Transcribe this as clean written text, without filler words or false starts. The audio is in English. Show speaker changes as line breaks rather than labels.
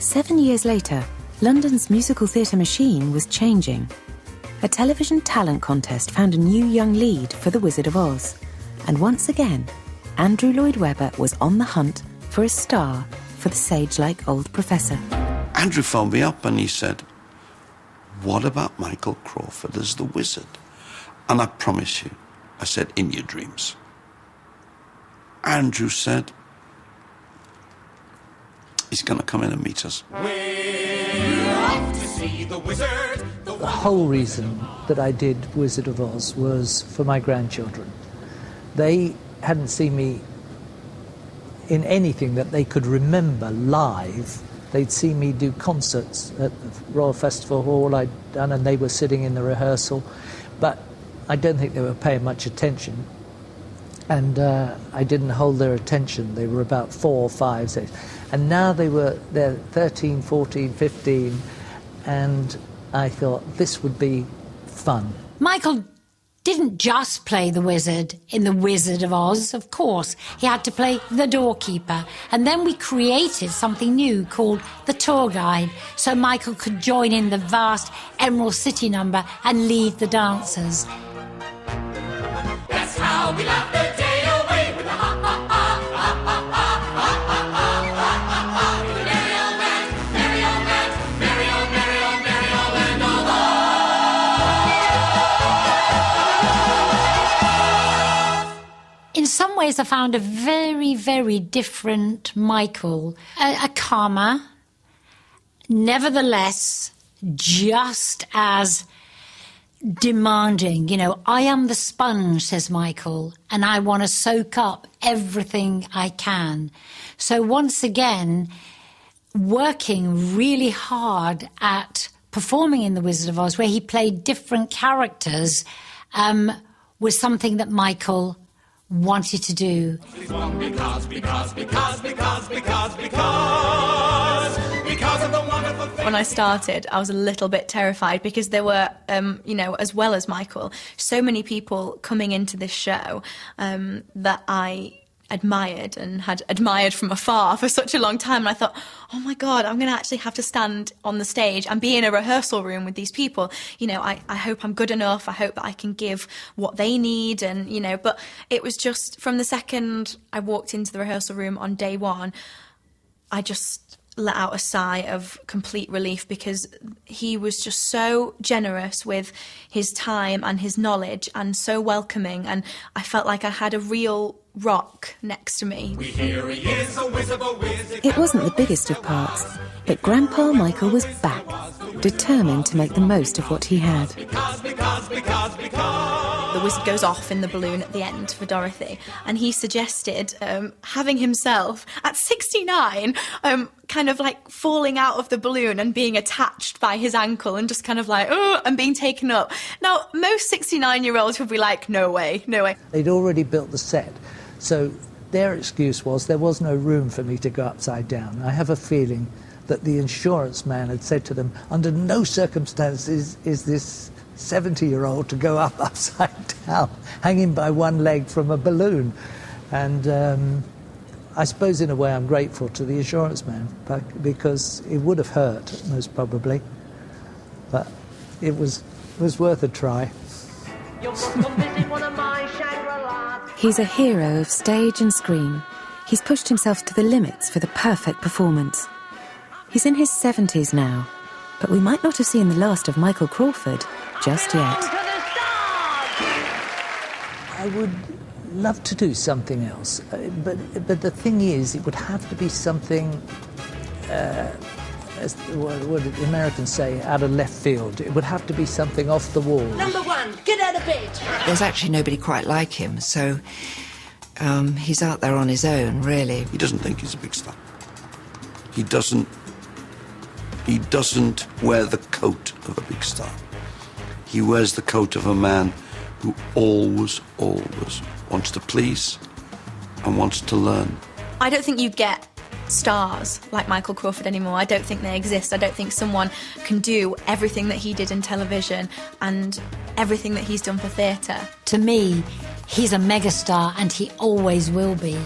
7 years later, London's musical theatre machine was changing. A television talent contest found a new young lead for The Wizard of Oz. And once again, Andrew Lloyd Webber was on the hunt for a star for the sage-like old professor.
Andrew phoned me up and he said, "What about Michael Crawford as the wizard?" And I promise you, I said, "In your dreams." Andrew said, "He's going to come in and meet us."
We're off to see the wizard.
The whole reason that I did Wizard of Oz was for my grandchildren. They hadn't seen me in anything that they could remember live. They'd seen me do concerts at the Royal Festival Hall I'd done, and they were sitting in the rehearsal, but I don't think they were paying much attention. And I didn't hold their attention. They were about 4, 5, 6. And now they're 13, 14, 15, and I thought this would be fun.
Michael didn't just play the wizard in The Wizard of Oz, of course. He had to play the doorkeeper. And then we created something new called the tour guide, so Michael could join in the vast Emerald City number and lead the dancers.
That's how we laugh the day away with a ha ha ha ha ha ha ha ha ha ha. Merry old man, merry old man, merry old, merry old, merry old land of Oz.
In some ways, I found a very, very different Michael. A calmer, nevertheless, just as demanding. You know, I am the sponge, says Michael, and I want to soak up everything I can. So once again, working really hard at performing in The Wizard of Oz, where he played different characters, was something that Michael wanted to do.
Because of the wonderful thing.
When I started, I was a little bit terrified because there were, as well as Michael, so many people coming into this show that I admired and had admired from afar for such a long time. And I thought, oh my God, I'm going to actually have to stand on the stage and be in a rehearsal room with these people. You know, I hope I'm good enough. I hope that I can give what they need. And, but it was just from the second I walked into the rehearsal room on day one, I just let out a sigh of complete relief because he was just so generous with his time and his knowledge and so welcoming, and I felt like I had a real rock next to me.
We hear he is a whiz of a whiz.
It wasn't the biggest of parts, but Grandpa Michael was back, determined to make the most of what he had.
Because.
The wizard goes off in the balloon at the end for Dorothy, and he suggested having himself, at 69, kind of like falling out of the balloon and being attached by his ankle and just kind of like, oh, and being taken up. Now, most 69-year-olds would be like, no way, no way.
They'd already built the set, so their excuse was there was no room for me to go upside down. I have a feeling that the insurance man had said to them, under no circumstances is this 70-year-old to go up upside down, hanging by one leg from a balloon. And I suppose in a way I'm grateful to the insurance man, because it would have hurt, most probably. But it was worth a try.
He's a hero of stage and screen. He's pushed himself to the limits for the perfect performance. He's in his 70s now, but we might not have seen the last of Michael Crawford just yet.
I would love to do something else, but the thing is, it would have to be something, as what the Americans say, out of left field. It would have to be something off the wall.
Number one, get out of bed.
There's actually nobody quite like him, so he's out there on his own, really.
He doesn't think he's a big star. He doesn't wear the coat of a big star. He wears the coat of a man who always wants to please and wants to learn.
I don't think you get stars like Michael Crawford anymore. I don't think they exist. I don't think someone can do everything that he did in television and everything that he's done for theatre.
To me, he's a megastar and he always will be.